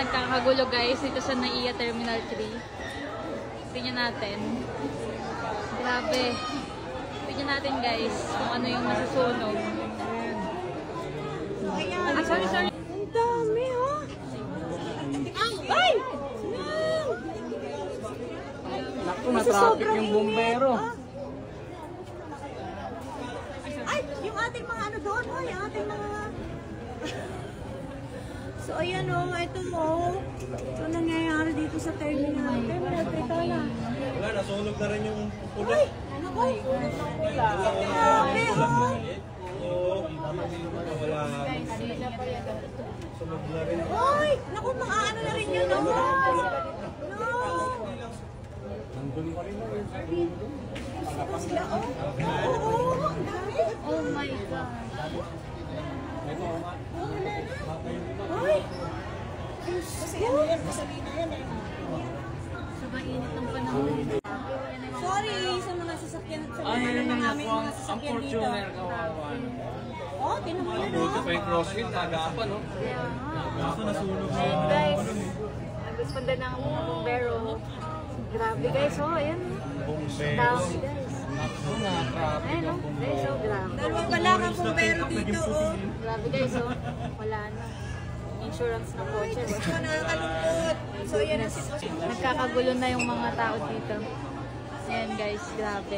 nagkakagulo guys dito sa NAIA Terminal 3. Tingnan natin. Grabe. Tingnan natin guys kung ano yung nasusunog. Ah, sorry. Ang dami, oh. Ay! Naku, na-traffic yung bumbero. Ay, yung ating mga ano doon, oh, yung ating mga... So, ayan, oh, ito mo. Ito nangyayari dito sa terminal. Terminal 3 ka na. Wala, nasunog na rin yung pula. Ay, naku. Grabe, oh. Wala. Sunog na rin. Ay, naku, makaano na rin yun, oh. No. Nandun pa rin na yun. Ito sila, oh. Oo, ang dami. Oh my God. Ay! Kasi ano yan, gasolina yan eh. Sobrang init ng panahon. Sorry sa mga sasakyan at sa Ay, mga yun aming ako, mga ang sasakyan dito. Fortuner kawawa. Oh, tinan mo yun, Buti oh. pa yung crossfit, nagapan, no? Kaso nasunog na. Ayan guys. Nag-responda ng mga bumbero. Grabe guys, oh, ayan. Dami guys. Naku, na-traffic Ayan, ang oh. bumbero. Guys, oh, grabe. Dalawa pala kang bumbero dito, oh. Grabe guys, oh. Wala na. Insurance ng kotse. Ito nakakalungkot. So, yan ang sitwasyon. Nagkakagulo na yung mga tao dito. Ayan guys, grabe.